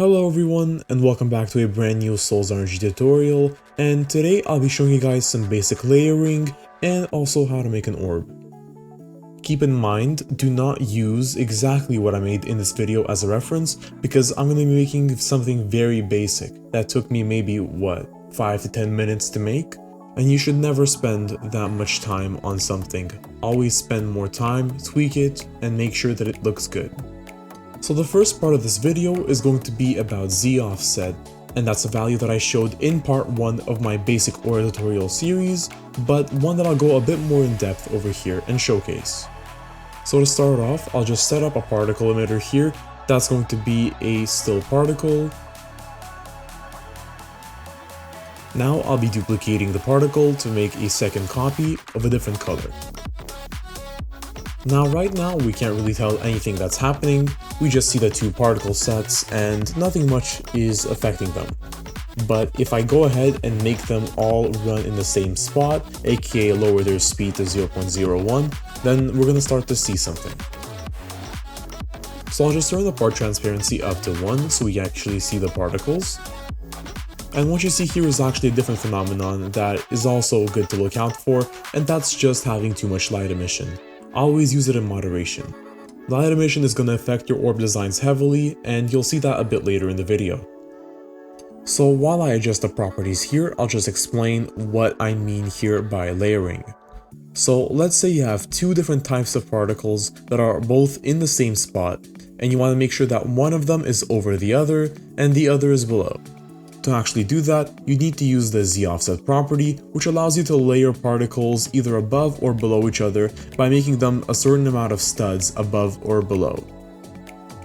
Hello everyone, and welcome back to a brand new Souls Energy tutorial, and today I'll be showing you guys some basic layering and also how to make an orb. Keep in mind, do not use exactly what I made in this video as a reference, because I'm going to be making something very basic that took me maybe 5 to 10 minutes to make, and you should never spend that much time on something. Always spend more time, tweak it, and make sure that it looks good. So the first part of this video is going to be about ZOffset, and that's a value that I showed in part 1 of my basic Orb tutorial series, but one that I'll go a bit more in depth over here and showcase. So to start off, I'll just set up a particle emitter here. That's going to be a still particle. Now I'll be duplicating the particle to make a second copy of a different color. Now right now we can't really tell anything that's happening, we just see the two particle sets and nothing much is affecting them. But if I go ahead and make them all run in the same spot, aka lower their speed to 0.01, then we're gonna start to see something. So I'll just turn the part transparency up to 1 so we actually see the particles. And what you see here is actually a different phenomenon that is also good to look out for, and that's just having too much light emission. Always use it in moderation. Light emission is going to affect your orb designs heavily, and you'll see that a bit later in the video. So while I adjust the properties here, I'll just explain what I mean here by layering. So let's say you have two different types of particles that are both in the same spot, and you want to make sure that one of them is over the other and the other is below. To actually do that, you need to use the ZOffset property, which allows you to layer particles either above or below each other by making them a certain amount of studs above or below.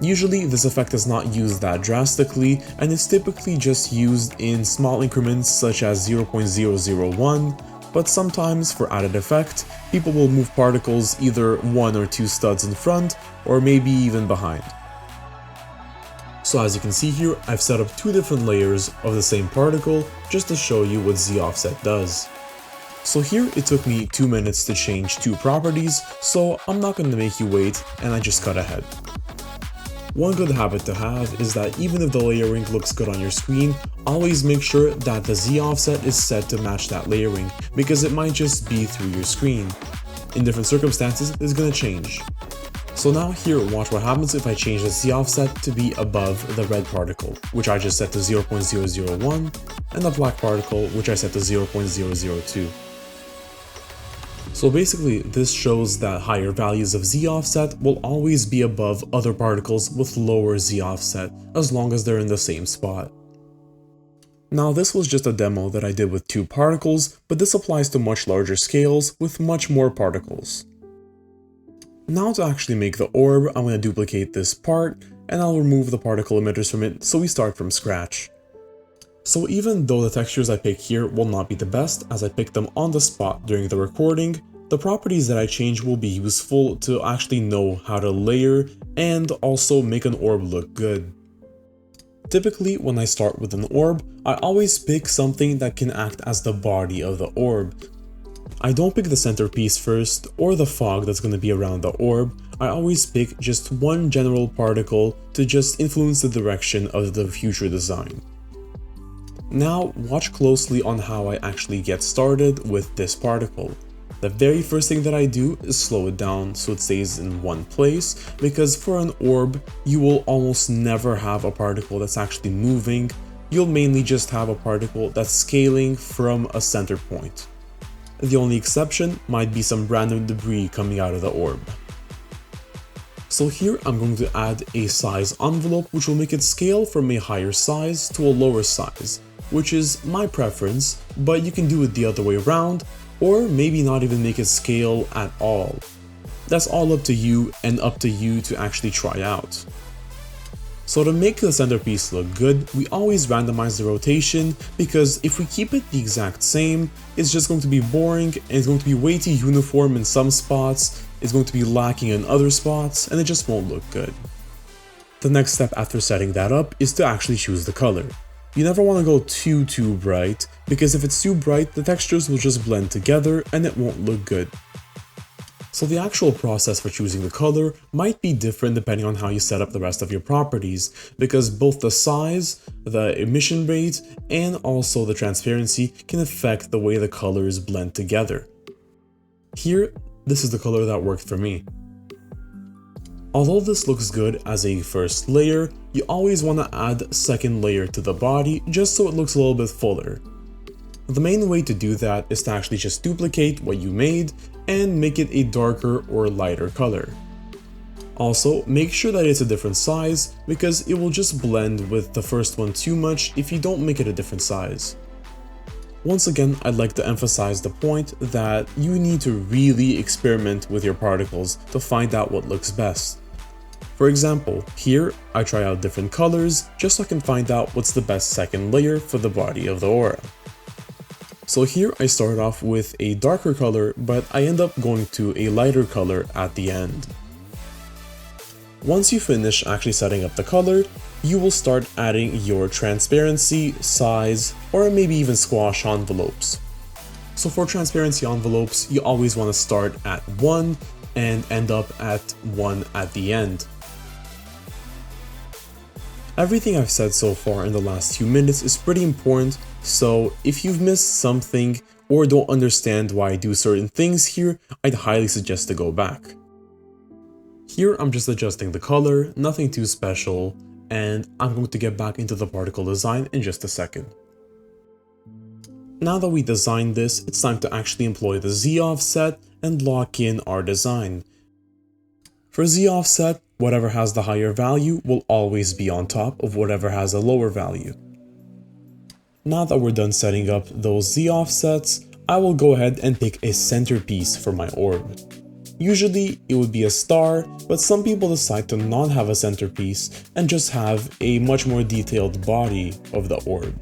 Usually, this effect is not used that drastically, and is typically just used in small increments such as 0.001, but sometimes, for added effect, people will move particles either 1 or 2 studs in front, or maybe even behind. So as you can see here, I've set up two different layers of the same particle just to show you what ZOffset does. So here it took me 2 minutes to change two properties, so I'm not going to make you wait and I just cut ahead. One good habit to have is that even if the layering looks good on your screen, always make sure that the ZOffset is set to match that layering, because it might just be through your screen. In different circumstances, it's going to change. So now here, watch what happens if I change the ZOffset to be above the red particle, which I just set to 0.001, and the black particle, which I set to 0.002. So basically, this shows that higher values of ZOffset will always be above other particles with lower ZOffset, as long as they're in the same spot. Now this was just a demo that I did with two particles, but this applies to much larger scales with much more particles. Now to actually make the orb, I'm going to duplicate this part, and I'll remove the particle emitters from it so we start from scratch. So even though the textures I pick here will not be the best, as I picked them on the spot during the recording, the properties that I change will be useful to actually know how to layer and also make an orb look good. Typically, when I start with an orb, I always pick something that can act as the body of the orb. I don't pick the centerpiece first, or the fog that's going to be around the orb. I always pick just one general particle to just influence the direction of the future design. Now, watch closely on how I actually get started with this particle. The very first thing that I do is slow it down so it stays in one place, because for an orb, you will almost never have a particle that's actually moving. You'll mainly just have a particle that's scaling from a center point. The only exception might be some random debris coming out of the orb. So here I'm going to add a size envelope, which will make it scale from a higher size to a lower size, which is my preference, but you can do it the other way around, or maybe not even make it scale at all. That's all up to you and up to you to actually try out. So to make the centerpiece look good, we always randomize the rotation, because if we keep it the exact same, it's just going to be boring and it's going to be way too uniform in some spots, it's going to be lacking in other spots, and it just won't look good. The next step after setting that up is to actually choose the color. You never want to go too bright, because if it's too bright, the textures will just blend together and it won't look good. So the actual process for choosing the color might be different depending on how you set up the rest of your properties, because both the size, the emission rate, and also the transparency can affect the way the colors blend together. Here, this is the color that worked for me. Although this looks good as a first layer, you always want to add a second layer to the body just so it looks a little bit fuller. The main way to do that is to actually just duplicate what you made and make it a darker or lighter color. Also, make sure that it's a different size because it will just blend with the first one too much if you don't make it a different size. Once again, I'd like to emphasize the point that you need to really experiment with your particles to find out what looks best. For example, here I try out different colors just so I can find out what's the best second layer for the body of the aura. So here I start off with a darker color, but I end up going to a lighter color at the end. Once you finish actually setting up the color, you will start adding your transparency, size, or maybe even squash envelopes. So for transparency envelopes, you always want to start at 1 and end up at 1 at the end. Everything I've said so far in the last few minutes is pretty important, so if you've missed something or don't understand why I do certain things here, I'd highly suggest to go back. Here I'm just adjusting the color, nothing too special, and I'm going to get back into the particle design in just a second. Now that we designed this, it's time to actually employ the ZOffset and lock in our design. For ZOffset, whatever has the higher value will always be on top of whatever has a lower value. Now that we're done setting up those ZOffsets, I will go ahead and pick a centerpiece for my orb. Usually it would be a star, but some people decide to not have a centerpiece and just have a much more detailed body of the orb.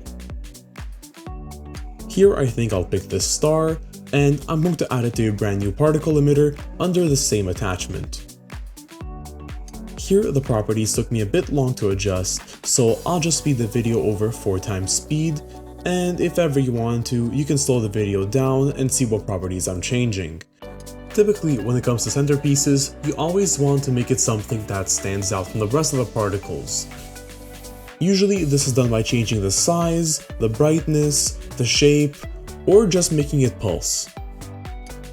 Here I think I'll pick this star, and I'm going to add it to a brand new particle emitter under the same attachment. Here the properties took me a bit long to adjust, so I'll just speed the video over 4 times speed, and if ever you want to, you can slow the video down and see what properties I'm changing. Typically, when it comes to centerpieces, you always want to make it something that stands out from the rest of the particles. Usually this is done by changing the size, the brightness, the shape, or just making it pulse.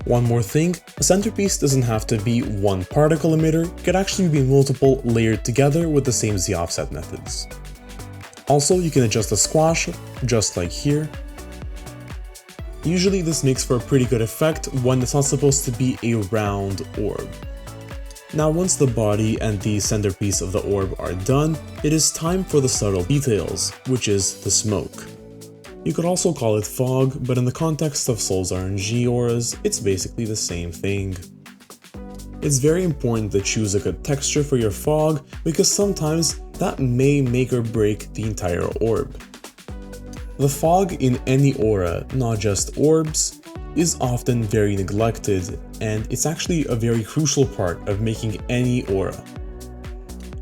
One more thing, a centerpiece doesn't have to be one particle emitter, it could actually be multiple layered together with the same ZOffset methods. Also, you can adjust the squash, just like here. Usually this makes for a pretty good effect when it's not supposed to be a round orb. Now once the body and the centerpiece of the orb are done, it is time for the subtle details, which is the smoke. You could also call it fog, but in the context of Soul's RNG auras, it's basically the same thing. It's very important to choose a good texture for your fog because sometimes that may make or break the entire orb. The fog in any aura, not just orbs, is often very neglected, and it's actually a very crucial part of making any aura.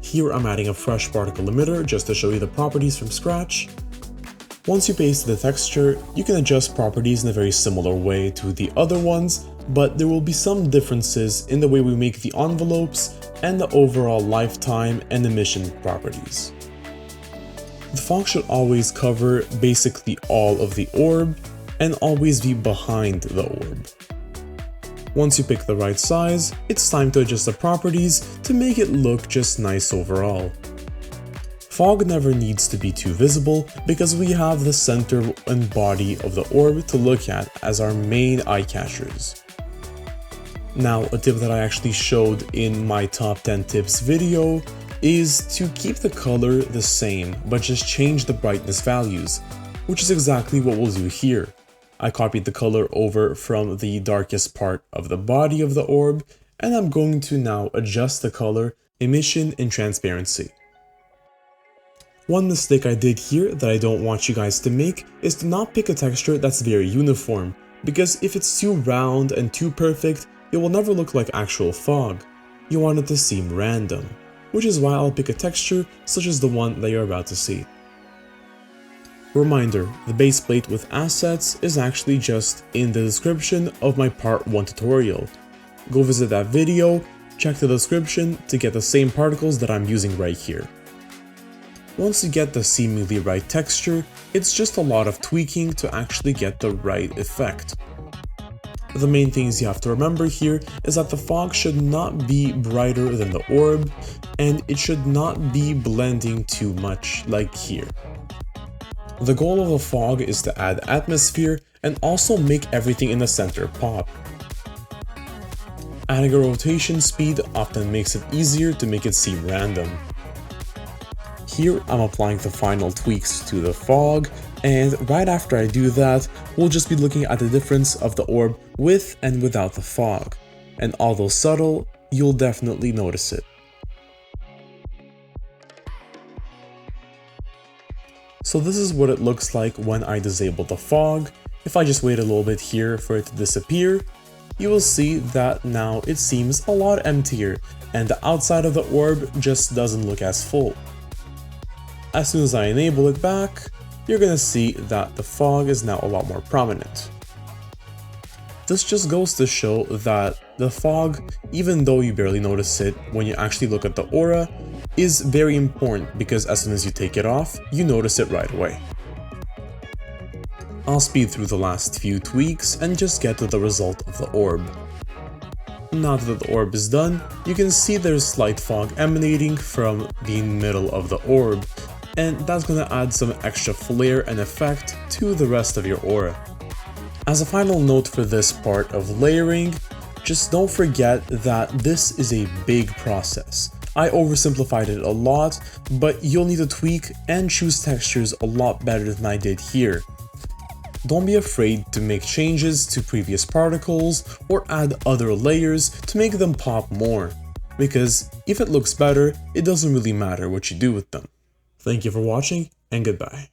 Here I'm adding a fresh particle emitter just to show you the properties from scratch. Once you paste the texture, you can adjust properties in a very similar way to the other ones, but there will be some differences in the way we make the envelopes and the overall lifetime and emission properties. The fog should always cover basically all of the orb and always be behind the orb. Once you pick the right size, it's time to adjust the properties to make it look just nice overall. Fog never needs to be too visible because we have the center and body of the orb to look at as our main eye catchers. Now, a tip that I actually showed in my top 10 tips video is to keep the color the same, but just change the brightness values, which is exactly what we'll do here. I copied the color over from the darkest part of the body of the orb, and I'm going to now adjust the color, emission, and transparency. One mistake I did here that I don't want you guys to make is to not pick a texture that's very uniform, because if it's too round and too perfect, it will never look like actual fog. You want it to seem random, which is why I'll pick a texture such as the one that you're about to see. Reminder, the base plate with assets is actually just in the description of my part 1 tutorial. go visit that video, check the description to get the same particles that I'm using right here. Once you get the seemingly right texture, it's just a lot of tweaking to actually get the right effect. The main things you have to remember here is that the fog should not be brighter than the orb, and it should not be blending too much like here. The goal of the fog is to add atmosphere and also make everything in the center pop. Adding a rotation speed often makes it easier to make it seem random. Here I'm applying the final tweaks to the fog, and right after I do that, we'll just be looking at the difference of the orb with and without the fog, and although subtle, you'll definitely notice it. So this is what it looks like when I disable the fog. If I just wait a little bit here for it to disappear, you will see that now it seems a lot emptier, and the outside of the orb just doesn't look as full. As soon as I enable it back, you're gonna see that the fog is now a lot more prominent. This just goes to show that the fog, even though you barely notice it when you actually look at the aura, is very important because as soon as you take it off, you notice it right away. I'll speed through the last few tweaks and just get to the result of the orb. Now that the orb is done, you can see there's slight fog emanating from the middle of the orb, and that's gonna add some extra flair and effect to the rest of your aura. As a final note for this part of layering, just don't forget that this is a big process. I oversimplified it a lot, but you'll need to tweak and choose textures a lot better than I did here. Don't be afraid to make changes to previous particles or add other layers to make them pop more, because if it looks better, it doesn't really matter what you do with them. Thank you for watching, and goodbye.